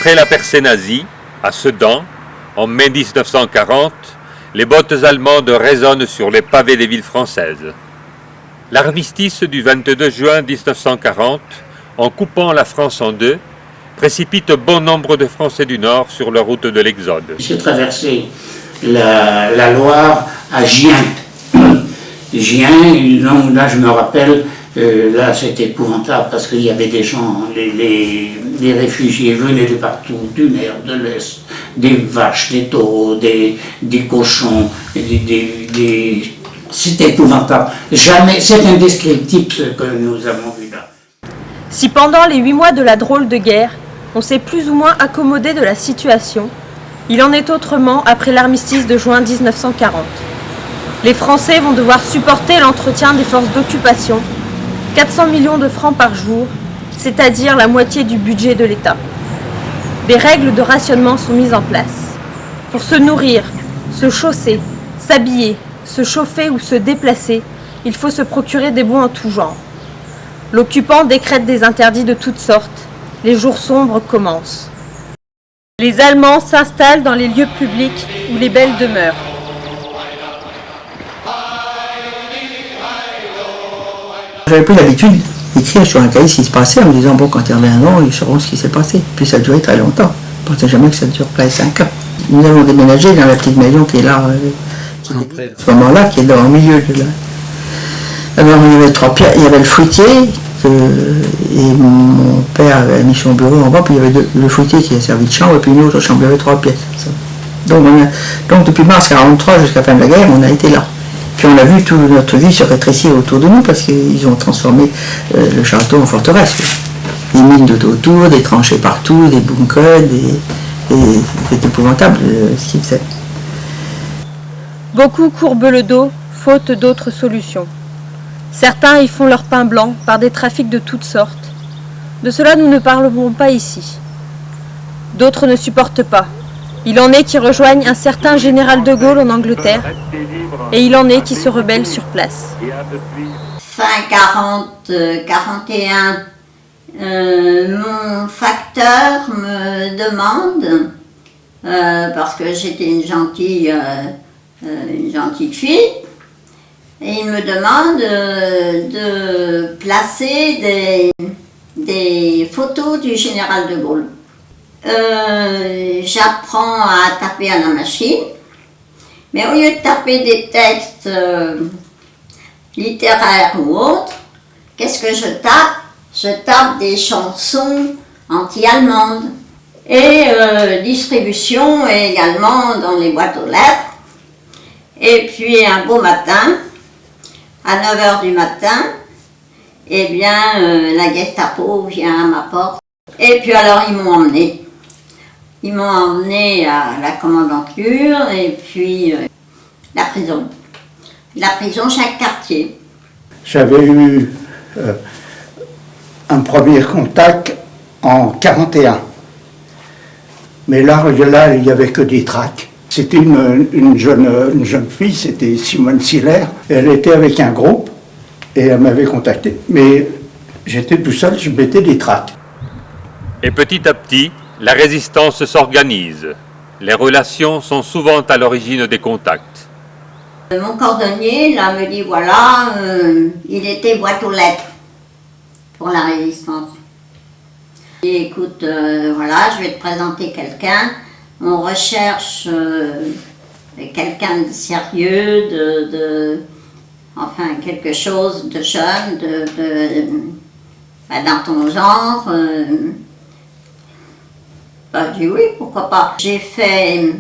Après la percée nazie, à Sedan, en mai 1940, les bottes allemandes résonnent sur les pavés des villes françaises. L'armistice du 22 juin 1940, en coupant la France en deux, précipite bon nombre de Français du Nord sur leur route de l'Exode. J'ai traversé la Loire à Gien. Gien, donc là je me rappelle, là c'était épouvantable parce qu'il y avait des gens, les réfugiés venaient de partout, du Nord, de l'Est, des vaches, des taureaux, des cochons, c'était épouvantable. Jamais, c'est indescriptible ce que nous avons vu là. Si pendant les 8 mois de la drôle de guerre, on s'est plus ou moins accommodé de la situation, il en est autrement après l'armistice de juin 1940. Les Français vont devoir supporter l'entretien des forces d'occupation, 400 millions de francs par jour, c'est-à-dire la moitié du budget de l'État. Des règles de rationnement sont mises en place. Pour se nourrir, se chausser, s'habiller, se chauffer ou se déplacer, il faut se procurer des bons en tout genre. L'occupant décrète des interdits de toutes sortes. Les jours sombres commencent. Les Allemands s'installent dans les lieux publics ou les belles demeures. J'avais pris l'habitude d'écrire sur un cahier ce qui se passait en me disant bon, quand ils reviendront, ils sauront ce qui s'est passé. Puis ça a duré très longtemps. Je ne pensais jamais que ça dure près de 5 ans. Nous avons déménagé dans la petite maison qui est là, à ce moment-là, qui est dans le milieu de là. Alors il y avait 3 pièces, il y avait le fruitier, et mon père avait mis son bureau en bas, puis il y avait le fruitier qui a servi de chambre, et puis une autre chambre, il y avait 3 pièces. Donc depuis mars 1943 jusqu'à la fin de la guerre, on a été là. Puis on a vu toute notre vie se rétrécir autour de nous parce qu'ils ont transformé le château en forteresse. Des mines autour, des tranchées partout, des bunkers, c'est épouvantable ce qu'ils faisaient. Beaucoup courbent le dos, faute d'autres solutions. Certains y font leur pain blanc par des trafics de toutes sortes. De cela nous ne parlerons pas ici. D'autres ne supportent pas. Il en est qui rejoignent un certain général de Gaulle en Angleterre, et il en est qui se rebellent sur place. Fin 41, mon facteur me demande, parce que j'étais une gentille fille, et il me demande de placer des photos du général de Gaulle. J'apprends à taper à la machine, mais au lieu de taper des textes littéraires ou autres, qu'est-ce que je tape? Je tape des chansons anti-allemandes et distribution également dans les boîtes aux lettres. Et puis un beau matin, à 9 h du matin, eh bien la Gestapo vient à ma porte. Et puis alors ils m'ont emmené. Ils m'ont emmené à la commandanture et puis la prison. La prison, chaque quartier. J'avais eu un premier contact en 41. Mais là, il n'y avait que des tracts. C'était une jeune fille, c'était Simone Siller. Elle était avec un groupe et elle m'avait contacté. Mais j'étais tout seul, je mettais des tracts. Et petit à petit, la résistance s'organise. Les relations sont souvent à l'origine des contacts. Mon cordonnier, là, me dit, voilà, il était boîte aux lettres pour la résistance. Et écoute, voilà, je vais te présenter quelqu'un. On recherche quelqu'un de sérieux, enfin, quelque chose de jeune, dans ton genre. Je dis oui, pourquoi pas. J'ai fait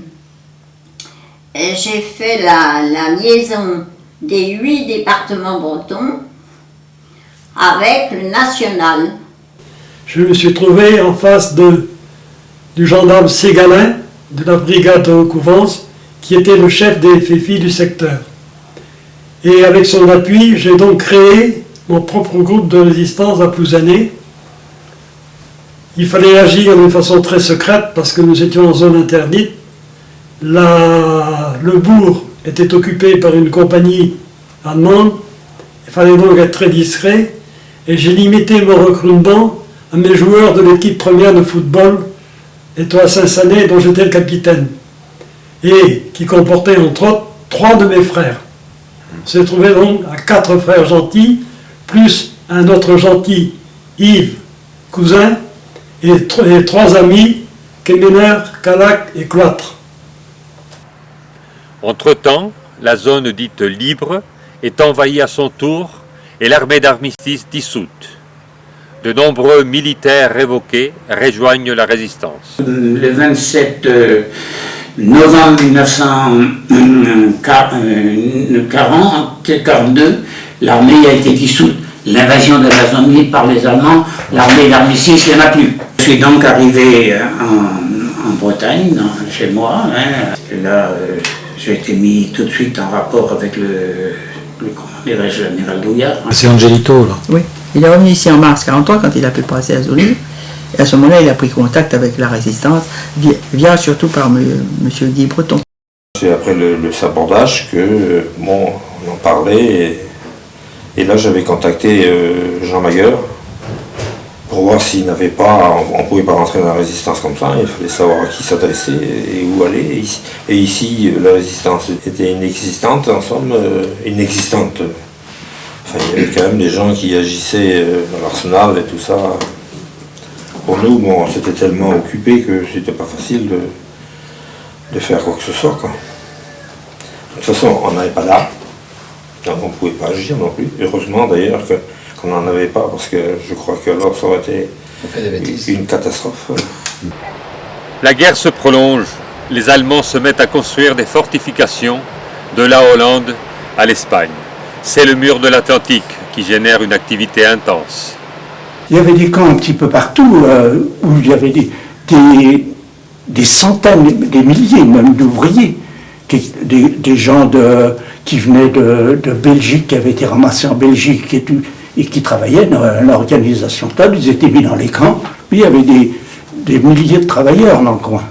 la liaison des 8 départements bretons avec le national. Je me suis trouvé en face du gendarme Ségalin de la brigade de Couvance, qui était le chef des FFI du secteur. Et avec son appui, j'ai donc créé mon propre groupe de résistance à Plouzané. Il fallait agir d'une façon très secrète parce que nous étions en zone interdite. Le bourg était occupé par une compagnie allemande. Il fallait donc être très discret. Et j'ai limité mon recrutement à mes joueurs de l'équipe première de football était à Saint-Sané, dont j'étais le capitaine, et qui comportait entre autres 3 de mes frères. On s'est trouvé donc à 4 frères gentils, plus un autre gentil, Yves, cousin, et 3 amis, Kéméner, Calac et Cloître. Entre-temps, la zone dite libre est envahie à son tour et l'armée d'armistice dissoute. De nombreux militaires révoqués rejoignent la résistance. Le 27 novembre 1942, l'armée a été dissoute. L'invasion de la zone libre par les Allemands, l'armée d'armistice, il n'y en a plus. Je suis donc arrivé en Bretagne, chez moi. Et là, j'ai été mis tout de suite en rapport avec l'amiral Douillard. C'est Angelito, là. Oui, il est revenu ici en mars 1943 quand il a pu passer à Zoli. Et à ce moment-là, il a pris contact avec la résistance, via surtout par M. Guy Breton. C'est après le sabordage que, bon, on en parlait, et là j'avais contacté Jean Magueur pour voir s'il n'avait pas, on ne pouvait pas rentrer dans la résistance comme ça, il fallait savoir à qui s'adresser et où aller. Et ici, la résistance était inexistante, en somme, inexistante. Enfin, il y avait quand même des gens qui agissaient à l'Arsenal et tout ça. Pour nous, bon, c'était tellement occupé que c'était pas facile de faire quoi que ce soit, quoi. De toute façon, on n'avait pas là, donc on ne pouvait pas agir non plus. Heureusement d'ailleurs qu'on n'en avait pas, parce que je crois que alors ça aurait été une catastrophe. La guerre se prolonge. Les Allemands se mettent à construire des fortifications de la Hollande à l'Espagne. C'est le mur de l'Atlantique qui génère une activité intense. Il y avait des camps un petit peu partout où il y avait des centaines, des milliers même d'ouvriers, des gens qui venaient de Belgique, qui avaient été ramassés en Belgique et qui travaillaient dans l'organisation totale. Ils étaient mis dans les camps. Puis il y avait des milliers de travailleurs dans le coin.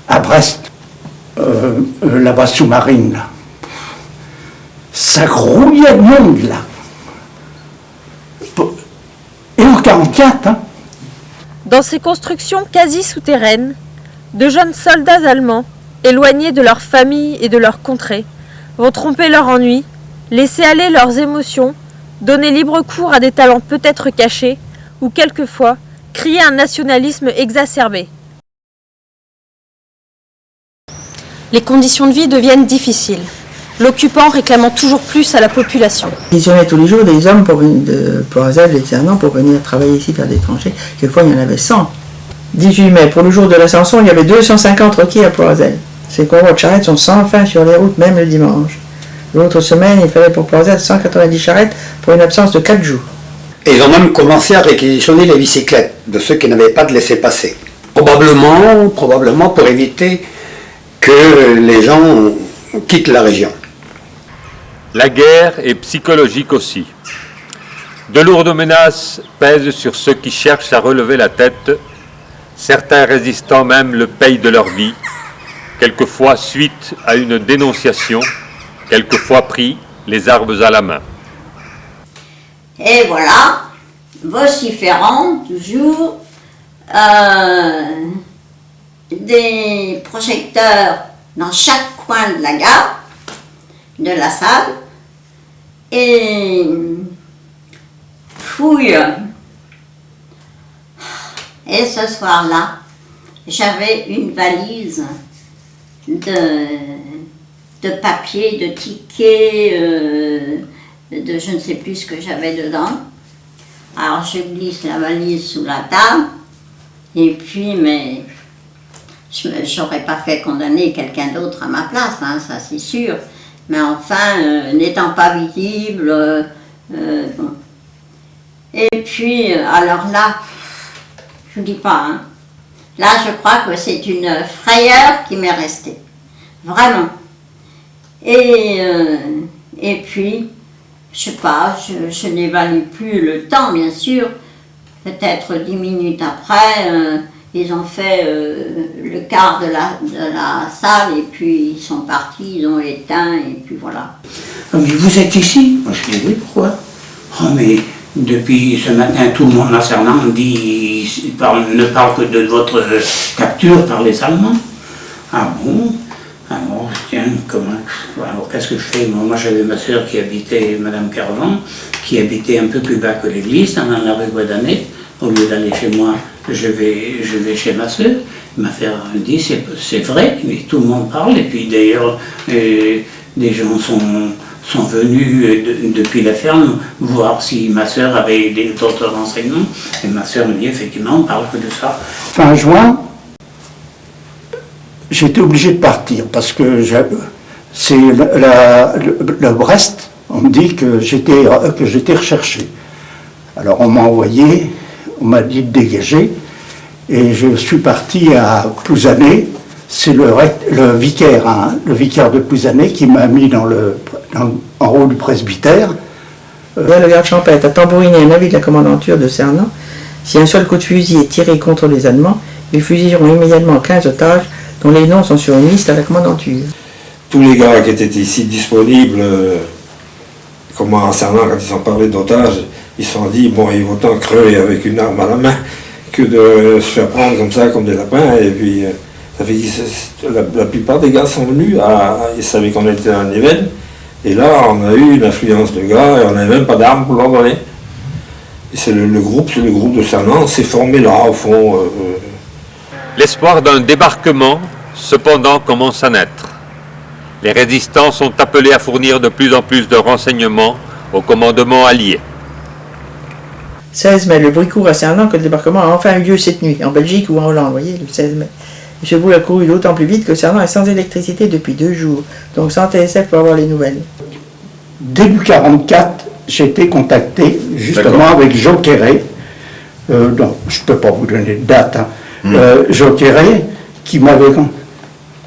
À Brest, là-bas sous-marine, là. Ça grouillait de monde, là. Et en 1944, hein. Dans ces constructions quasi souterraines, de jeunes soldats allemands, éloignés de leur famille et de leur contrée, vont tromper leur ennui, laisser aller leurs émotions, donner libre cours à des talents peut-être cachés, ou quelquefois crier un nationalisme exacerbé. Les conditions de vie deviennent difficiles, l'occupant réclamant toujours plus à la population. Ils missionnaient tous les jours des hommes pour Ploizel, les Ternans, pour venir travailler ici, faire des tranchées. Quelquefois, il y en avait 100. 18 mai, pour le jour de l'Ascension, il y avait 250 requis à Ploizel. Ces convois de charrettes sont sans fin sur les routes, même le dimanche. L'autre semaine, il fallait pour Ploizel 190 charrettes pour une absence de 4 jours. Et ils ont même commencé à réquisitionner les bicyclettes de ceux qui n'avaient pas de laissez-passer. Probablement pour éviter que les gens quittent la région. La guerre est psychologique aussi. De lourdes menaces pèsent sur ceux qui cherchent à relever la tête. Certains résistants même le payent de leur vie, quelquefois suite à une dénonciation, quelquefois pris les armes à la main. Et voilà, vociférant toujours, des projecteurs dans chaque coin de la gare, de la salle, et fouille. Et ce soir-là, j'avais une valise de papier, de tickets, de je ne sais plus ce que j'avais dedans. Alors je glisse la valise sous la table, et puis, mais je n'aurais pas fait condamner quelqu'un d'autre à ma place, hein, ça c'est sûr. Mais enfin, n'étant pas visible, bon. Et puis, alors là, je ne dis pas, hein, là je crois que c'est une frayeur qui m'est restée, vraiment. Et puis, je sais pas, je n'évalue plus le temps, bien sûr. Peut-être 10 minutes après, ils ont fait le quart de la salle et puis ils sont partis, ils ont éteint et puis voilà. Ah, mais vous êtes ici? Moi je dis oui, pourquoi? Oh mais Depuis ce matin, tout le monde à Cernan ne parle que de votre capture par les Allemands. Ah bon? Alors, tiens, alors qu'est-ce que je fais? Moi j'avais ma sœur qui habitait, Madame Carvan, qui habitait un peu plus bas que l'église, dans la rue Guadanet. Au lieu d'aller chez moi, je vais chez ma sœur. Ma sœur dit, c'est vrai, mais tout le monde parle. Et puis d'ailleurs, des gens sont venus depuis la ferme voir si ma sœur avait d'autres renseignements. Et ma sœur me dit, effectivement, on parle que de ça. Fin juin, j'étais obligé de partir parce que c'est le Brest, on me dit que j'étais recherché. Alors on m'a envoyé, on m'a dit de dégager, et je suis parti à Plouzané. C'est le vicaire de Plouzané qui m'a mis en haut du presbytère. Le garde champêtre a tambouriné un avis de la commandanture de Cernan. Si un seul coup de fusil est tiré contre les Allemands, ils fusilleront immédiatement 15 otages dont les noms sont sur une liste à la commandanture. Tous les gars qui étaient ici disponibles, comme à Cernan, quand ils ont parlé d'otages, ils se sont dit, bon, il vaut autant crever avec une arme à la main que de se faire prendre comme ça, comme des lapins. Et puis, ça fait que la plupart des gars sont venus, ils savaient qu'on était à un événement. Et là, on a eu une influence de gars, et on n'avait même pas d'armes pour leur donner. Et c'est le groupe de Cernan, s'est formé là, au fond. L'espoir d'un débarquement, cependant, commence à naître. Les résistants sont appelés à fournir de plus en plus de renseignements au commandement allié. 16 mai, le bruit court à Cernan que le débarquement a enfin eu lieu cette nuit, en Belgique ou en Hollande, vous voyez, le 16 mai. Et ce bout a couru d'autant plus vite que Cernan est sans électricité depuis 2 jours, donc sans TSF pour avoir les nouvelles. Début 1944, j'ai été contacté justement avec Jo Quéré. Donc, je ne peux pas vous donner de date. Jo Quéré, qui m'avait...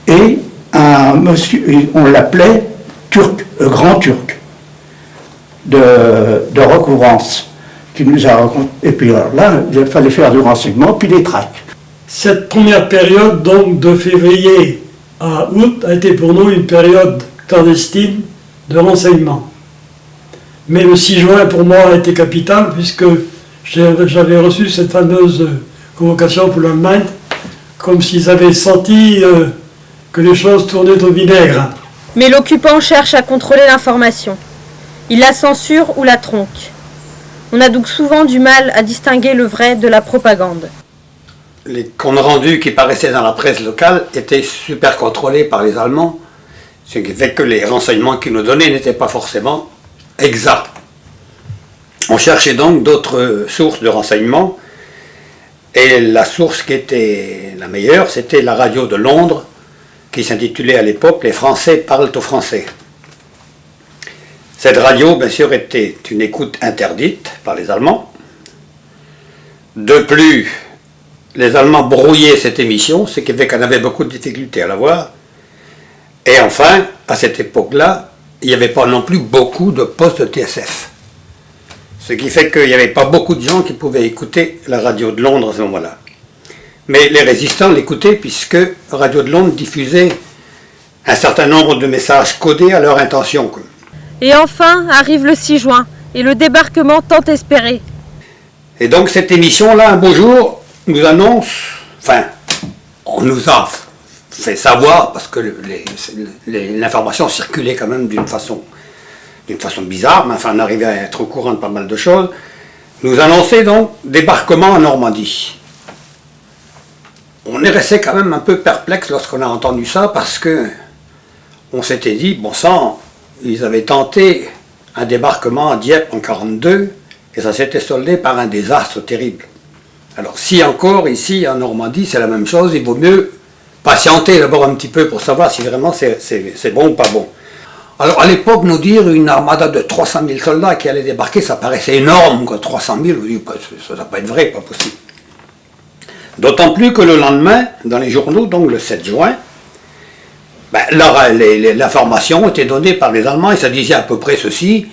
Et un monsieur, on l'appelait Grand Turc, de recouvrance, qui nous a raconté. Et puis alors là, il fallait faire du renseignement, puis des tracts. Cette première période, donc de février à août, a été pour nous une période clandestine de renseignement. Mais le 6 juin, pour moi, a été capital, puisque j'avais reçu cette fameuse convocation pour l'Allemagne, comme s'ils avaient senti que les choses tournaient au vinaigre. Mais l'occupant cherche à contrôler l'information. Il la censure ou la tronque. On a donc souvent du mal à distinguer le vrai de la propagande. Les comptes rendus qui paraissaient dans la presse locale étaient super contrôlés par les Allemands, ce qui fait que les renseignements qu'ils nous donnaient n'étaient pas forcément exacts. On cherchait donc d'autres sources de renseignements, et la source qui était la meilleure, c'était la radio de Londres, qui s'intitulait à l'époque « Les Français parlent aux Français ». Cette radio, bien sûr, était une écoute interdite par les Allemands. De plus, les Allemands brouillaient cette émission, ce qui fait qu'on avait beaucoup de difficultés à la voir. Et enfin, à cette époque-là, il n'y avait pas non plus beaucoup de postes de TSF. Ce qui fait qu'il n'y avait pas beaucoup de gens qui pouvaient écouter la radio de Londres à ce moment-là. Mais les résistants l'écoutaient puisque Radio de Londres diffusait un certain nombre de messages codés à leur intention. Et enfin arrive le 6 juin, et le débarquement tant espéré. Et donc cette émission-là, un beau jour, nous annonce, enfin, on nous a fait savoir, parce que l'information circulait quand même d'une façon bizarre, mais enfin on arrivait à être au courant de pas mal de choses, nous annonçait donc débarquement en Normandie. On est resté quand même un peu perplexe lorsqu'on a entendu ça, parce que on s'était dit, bon sang, ils avaient tenté un débarquement à Dieppe en 1942, et ça s'était soldé par un désastre terrible. Alors si encore ici en Normandie c'est la même chose, il vaut mieux patienter d'abord un petit peu pour savoir si vraiment c'est bon ou pas bon. Alors à l'époque, nous dire une armada de 300 000 soldats qui allait débarquer, ça paraissait énorme, quoi. 300 000, on dit, ça ne va pas être vrai, pas possible. D'autant plus que le lendemain, dans les journaux, donc le 7 juin, l'information était donnée par les Allemands et ça disait à peu près ceci.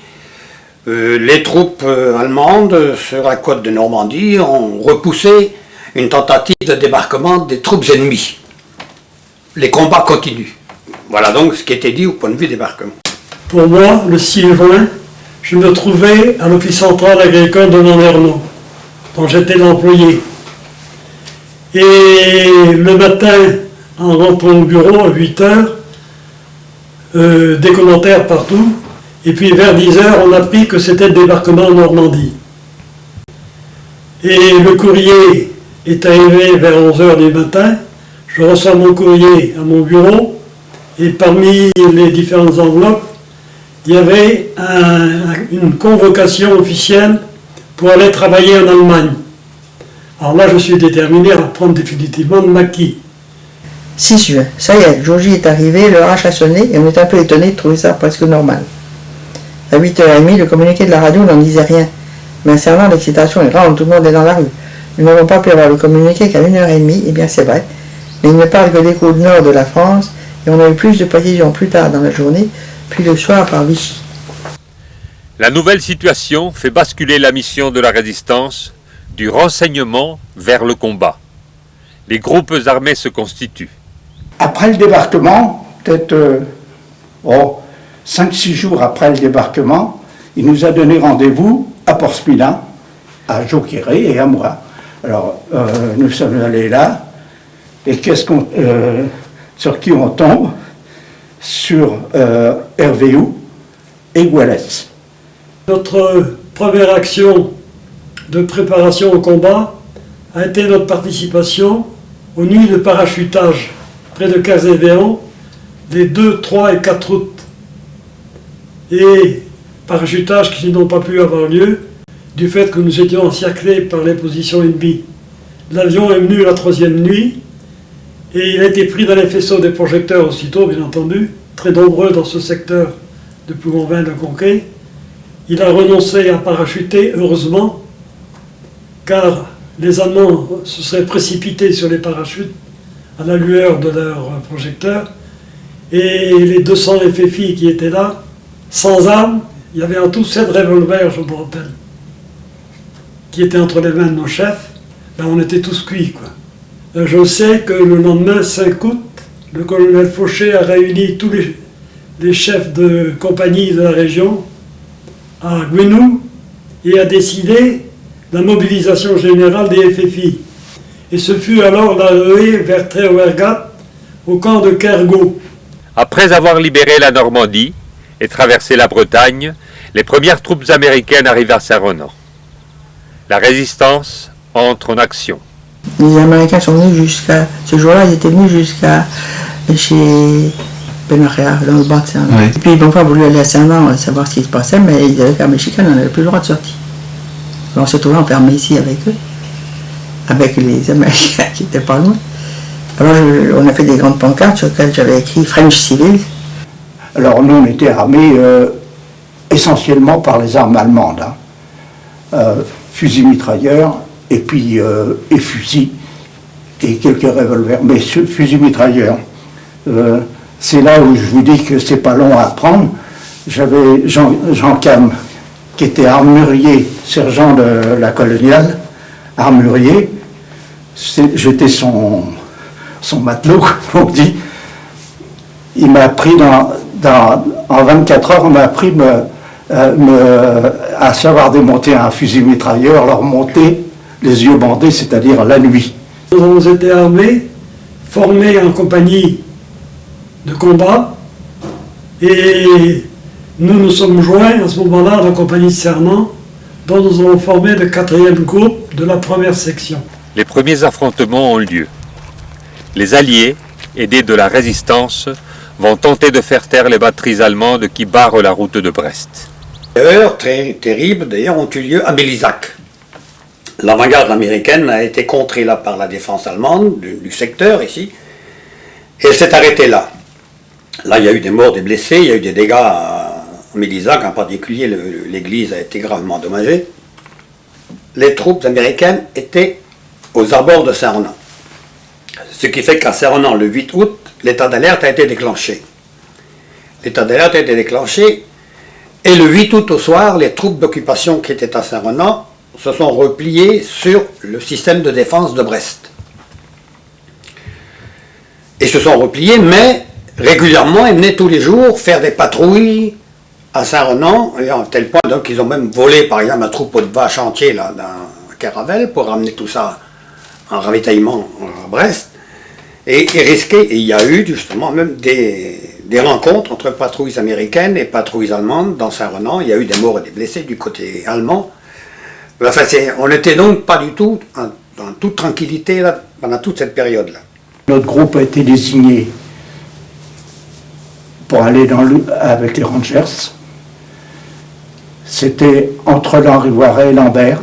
Les troupes allemandes sur la côte de Normandie ont repoussé une tentative de débarquement des troupes ennemies. Les combats continuent. Voilà donc ce qui était dit au point de vue débarquement. Pour moi, le 6 juin, je me trouvais à l'office central agricole de Landerneau, dont j'étais l'employé. Et le matin, en rentrant au bureau à 8 heures, des commentaires partout, et puis vers 10 heures, on a appris que c'était le débarquement en Normandie. Et le courrier est arrivé vers 11 heures du matin, je reçois mon courrier à mon bureau, et parmi les différentes enveloppes, il y avait une convocation officielle pour aller travailler en Allemagne. Alors là, je suis déterminé à prendre définitivement le maquis. 6 juin, ça y est, le jour J est arrivé, l'heure a sonné et on est un peu étonné de trouver ça presque normal. À 8h30, le communiqué de la radio n'en disait rien. Mais concernant l'excitation est grande, tout le monde est dans la rue. Nous n'avons pas pu avoir le communiqué qu'à 1h30, eh bien c'est vrai, mais il ne parle que des côtes nord de la France et on a eu plus de précisions plus tard dans la journée, puis le soir par Vichy. La nouvelle situation fait basculer la mission de la résistance du renseignement vers le combat. Les groupes armés se constituent. Après le débarquement, peut-être 5-6 jours après le débarquement, il nous a donné rendez-vous à Porspina, à Joquiré et à moi. Alors, nous sommes allés là, et sur qui on tombe? Sur Hervéou et Goualès. Notre première action de préparation au combat a été notre participation aux nuits de parachutage près de Cazévéan les 2, 3 et 4 août. Et parachutages qui n'ont pas pu avoir lieu du fait que nous étions encerclés par les positions ennemies. L'avion est venu la 3e nuit et il a été pris dans les faisceaux des projecteurs aussitôt, bien entendu, très nombreux dans ce secteur de Plougonvin de Conquet. Il a renoncé à parachuter, heureusement, car les Allemands se seraient précipités sur les parachutes à la lueur de leurs projecteurs, et les 200 FFI qui étaient là, sans armes, il y avait en tout 7 revolvers, je me rappelle, qui étaient entre les mains de nos chefs. Ben, on était tous cuits, quoi. Je sais que le lendemain, 5 août, le colonel Fauché a réuni tous les chefs de compagnie de la région à Gouenou et a décidé la mobilisation générale des FFI. Et ce fut alors la ruée vers Tréovergat, au camp de Kergo. Après avoir libéré la Normandie et traversé la Bretagne, les premières troupes américaines arrivent à Saint-Renan. La résistance entre en action. Les Américains sont venus jusqu'à... Ce jour-là, ils étaient venus jusqu'à chez Benachia, dans le bas de Saint-Renan. Oui. Et puis, ils n'ont pas voulu aller à Saint-Renan savoir ce qui se passait, mais ils avaient qu'un Mexicain, on n'avait plus le droit de sortir. Alors, on s'est trouvé enfermés ici avec eux, avec les Américains qui n'étaient pas loin. Alors, on a fait des grandes pancartes sur lesquelles j'avais écrit French Civil. Alors, nous, on était armés essentiellement par les armes allemandes. Fusils mitrailleurs, et puis et fusils, et quelques revolvers. Mais ce fusil mitrailleur, c'est là où je vous dis que c'est pas long à apprendre. J'avais Jean Cam, qui était armurier, sergent de la coloniale, armurier. J'étais son matelot, comme on dit. Il m'a appris en 24 heures, on m'a appris à savoir démonter un fusil mitrailleur, le remonter les yeux bandés, c'est-à-dire la nuit. Nous avons été armés, formés en compagnie de combat, et nous nous sommes joints à ce moment-là à la compagnie de Serment, dont nous avons formé le 4e groupe de la première section. Les premiers affrontements ont lieu. Les Alliés, aidés de la résistance, vont tenter de faire taire les batteries allemandes qui barrent la route de Brest. Des heures très terribles, d'ailleurs, ont eu lieu à Bélisac. L'avant-garde américaine a été contrée là par la défense allemande du secteur ici, et elle s'est arrêtée là. Là, il y a eu des morts, des blessés, il y a eu des dégâts à Bélisac, en particulier l'église a été gravement endommagée. Les troupes américaines étaient aux abords de Saint-Renan. Ce qui fait qu'à Saint-Renan, le 8 août, l'état d'alerte a été déclenché. L'état d'alerte a été déclenché, et le 8 août au soir, les troupes d'occupation qui étaient à Saint-Renan se sont repliées sur le système de défense de Brest. Et se sont repliées, mais régulièrement, elles venaient tous les jours faire des patrouilles à Saint-Renan, et à tel point donc ils ont même volé par exemple un troupeau de vaches entier là, d'un Caravelle pour ramener tout ça en ravitaillement à Brest. Et il y a eu justement même des rencontres entre patrouilles américaines et patrouilles allemandes dans Saint-Renan. Il y a eu des morts et des blessés du côté allemand. Enfin, on n'était donc pas du tout dans toute tranquillité là, pendant toute cette période-là. Notre groupe a été désigné pour aller avec les Rangers. C'était entre l'Henri-Voiret et Lambert.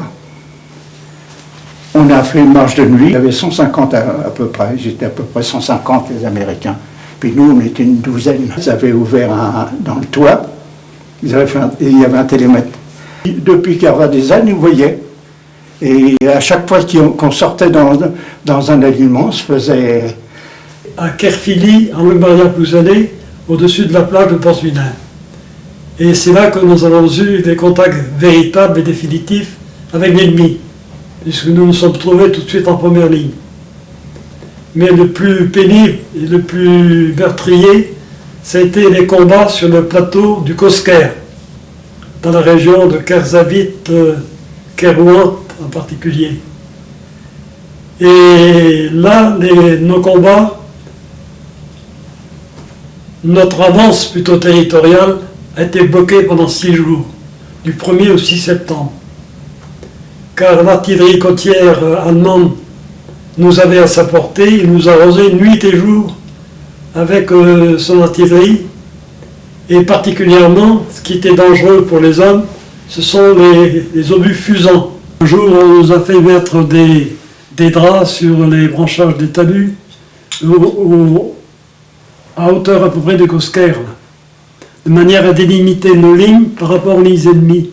On a fait une marche de nuit. Il y avait 150 à peu près. Ils étaient à peu près 150 les Américains. Puis nous, on était une douzaine. Ils avaient ouvert dans le toit. Il y avait un télémètre. Depuis qu'il y avait des années, ils voyaient. Et à chaque fois qu'on sortait dans un alignement, on se faisait... À Kerfili, en Lombardie-Plouzané, au-dessus de la plage de Port-Suinin. Et c'est là que nous avons eu des contacts véritables et définitifs avec l'ennemi, puisque nous nous sommes trouvés tout de suite en première ligne. Mais le plus pénible et le plus meurtrier, ça a été les combats sur le plateau du Cosquer, dans la région de Kerzavit, Kerouan en particulier. Et là, nos combats, notre avance plutôt territoriale, a été bloquée pendant 6 jours, du 1er au 6 septembre. Car l'artillerie côtière allemande nous avait à sa portée, il nous arrosait nuit et jour avec son artillerie, et particulièrement, ce qui était dangereux pour les hommes, ce sont les obus fusants. Un jour, on nous a fait mettre des draps sur les branchages des talus, à hauteur à peu près de Cosquer, de manière à délimiter nos lignes par rapport aux lignes ennemies.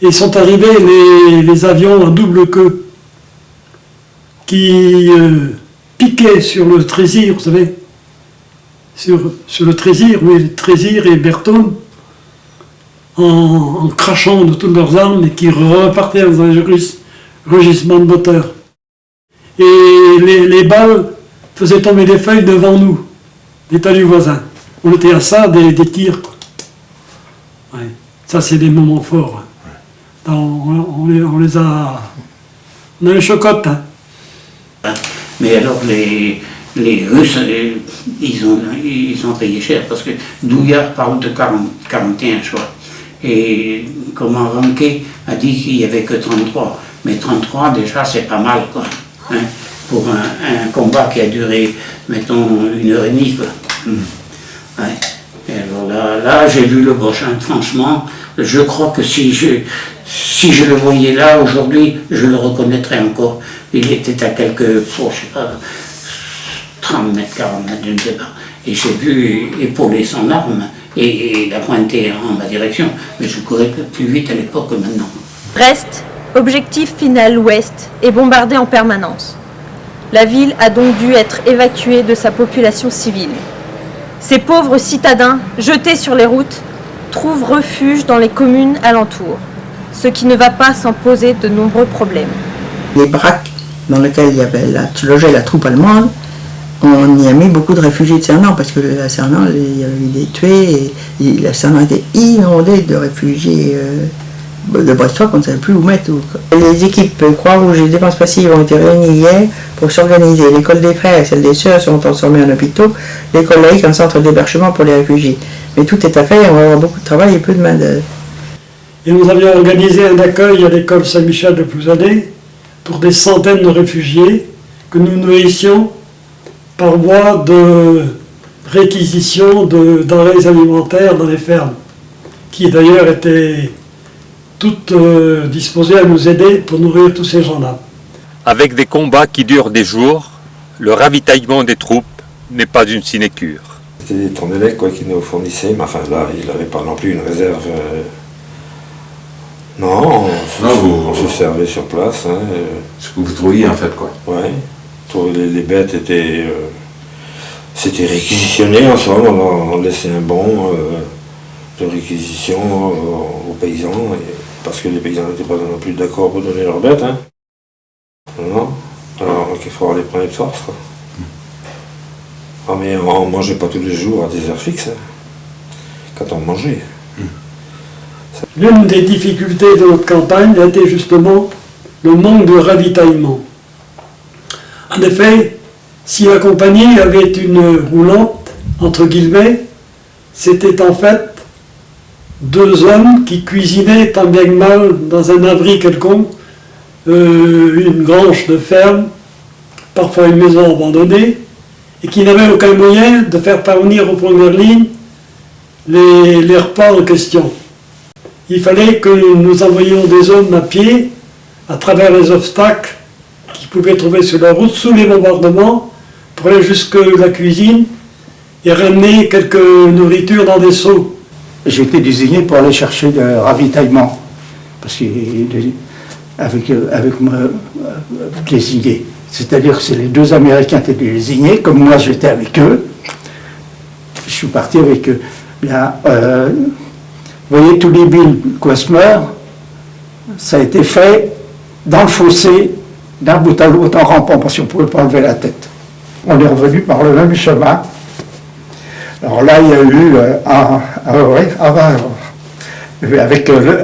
Et sont arrivés les avions à double queue qui piquaient sur le Trésir, vous savez, sur le Trésir, oui, le Trésir et Bertone, en crachant de toutes leurs armes et qui repartaient dans un rugissement de moteur. Et les balles faisaient tomber des feuilles devant nous, des talus voisins. On était à ça des tirs. Ouais. Ça, c'est des moments forts. On les a... On a les chocottes. Hein. Mais alors, les Russes, ils ont payé cher, parce que Douillard parle de 41, je crois. Et comment Ranquet a dit qu'il n'y avait que 33. Mais 33, déjà, c'est pas mal, quoi. Hein, pour un combat qui a duré, mettons, 1h30, quoi. Ouais. Et alors là j'ai vu le Boschin, franchement, je crois que si je le voyais là aujourd'hui, je le reconnaîtrais encore. Il était à quelques, je sais pas, 30 mètres, 40 mètres, je ne sais pas. Et j'ai vu épauler son arme et la pointer en ma direction. Mais je courais plus vite à l'époque que maintenant. Brest, objectif final ouest, est bombardée en permanence. La ville a donc dû être évacuée de sa population civile. Ces pauvres citadins, jetés sur les routes, trouvent refuge dans les communes alentours, ce qui ne va pas sans poser de nombreux problèmes. Les baraques dans lesquelles il y avait logeait la troupe allemande, on y a mis beaucoup de réfugiés de Cernan, parce que à Cernan, il y avait eu des tués, et la Cernan était inondée de réfugiés de Brestois qu'on ne savait plus où mettre. Les équipes Croix-Rouge et Défense Passive ont été réunies hier pour s'organiser. L'école des frères et celle des sœurs sont transformées en hôpitaux, l'école laïque en centre d'hébergement pour les réfugiés. Mais tout est à faire, on va avoir beaucoup de travail et peu de main-d'œuvre. Et nous avions organisé un accueil à l'école Saint-Michel de Plouzané pour des centaines de réfugiés que nous nourrissions par voie de réquisition de denrées alimentaires dans les fermes, qui d'ailleurs étaient toutes disposées à nous aider pour nourrir tous ces gens-là. Avec des combats qui durent des jours, le ravitaillement des troupes n'est pas une sinécure. C'était des Tournelec qui nous fournissaient, mais enfin là, il n'avait pas non plus une réserve. Non, on se servait sur place. Hein, ce que vous trouviez en fait, quoi. Ouais, les bêtes étaient... c'était réquisitionné en somme, on laissait un bon de réquisition aux paysans, parce que les paysans n'étaient pas non plus d'accord pour donner leurs bêtes. Hein. Non, alors il faut les prendre de force. Quoi. Ah, mais on ne mangeait pas tous les jours à des heures fixes, hein, quand on mangeait. L'une des difficultés de notre campagne a été justement le manque de ravitaillement. En effet, si la compagnie avait une roulante, entre guillemets, c'était en fait 2 hommes qui cuisinaient tant bien que mal dans un abri quelconque, une grange de ferme, parfois une maison abandonnée, et qui n'avaient aucun moyen de faire parvenir aux premières lignes les repas en question. Il fallait que nous envoyions des hommes à pied à travers les obstacles qu'ils pouvaient trouver sur la route, sous les bombardements, pour aller jusque la cuisine et ramener quelques nourritures dans des seaux. J'ai été désigné pour aller chercher le ravitaillement, parce que avec désigné. C'est-à-dire que c'est les 2 Américains qui étaient désignés, comme moi j'étais avec eux. Je suis parti avec eux. Bien, vous voyez, tous les billes Quasmer, ça a été fait dans le fossé, d'un bout à l'autre en rampant, parce qu'on ne pouvait pas lever la tête. On est revenu par le même chemin. Alors là, il y a eu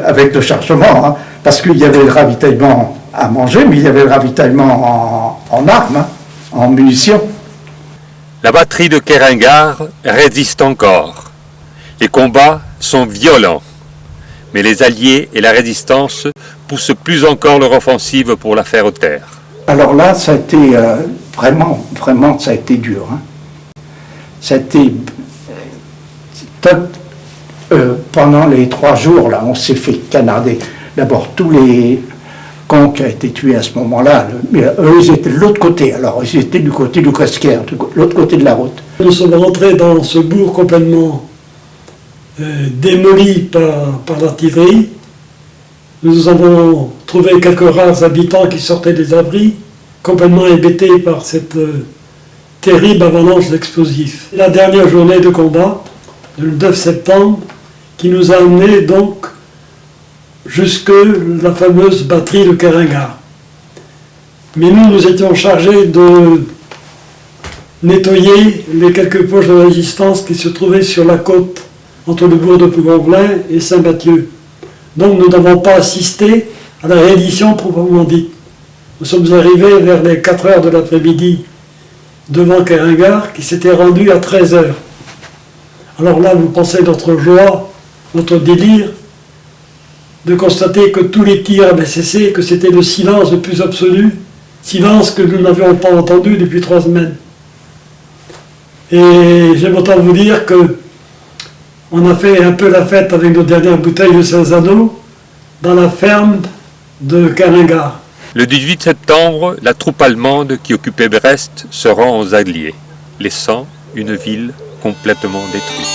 avec le chargement, hein, parce qu'il y avait le ravitaillement à manger, mais il y avait le ravitaillement en armes, hein, en munitions. La batterie de Keringar résiste encore. Les combats sont violents, mais les Alliés et la résistance poussent plus encore leur offensive pour la faire taire. Alors là, ça a été vraiment, ça a été dur. Hein. Ça a été pendant les 3 jours, là, on s'est fait canarder. D'abord, tous les cons qui ont été tués à ce moment-là, eux, ils étaient de l'autre côté. Alors, ils étaient du côté du Cresquière, de l'autre côté de la route. Nous sommes rentrés dans ce bourg complètement démoli par l'artillerie. Nous avons trouvé quelques rares habitants qui sortaient des abris, complètement hébétés par cette terrible avalanche d'explosifs. La dernière journée de combat, le 9 septembre, qui nous a amenés donc jusque la fameuse batterie de Keringar. Mais nous étions chargés de nettoyer les quelques poches de résistance qui se trouvaient sur la côte entre le bourg de Plougonvelin et Saint-Mathieu. Donc nous n'avons pas assisté à la reddition proprement dite. Nous sommes arrivés vers les 4 heures de l'après-midi devant Keringar, qui s'était rendu à 13 heures. Alors là, vous pensez notre joie, notre délire, de constater que tous les tirs avaient cessé, que c'était le silence le plus absolu, silence que nous n'avions pas entendu depuis 3 semaines. Et j'aime autant vous dire que on a fait un peu la fête avec nos dernières bouteilles de Saint-Zano dans la ferme de Keringar. Le 18 septembre, la troupe allemande qui occupait Brest se rend aux Alliés, laissant une ville complètement détruite.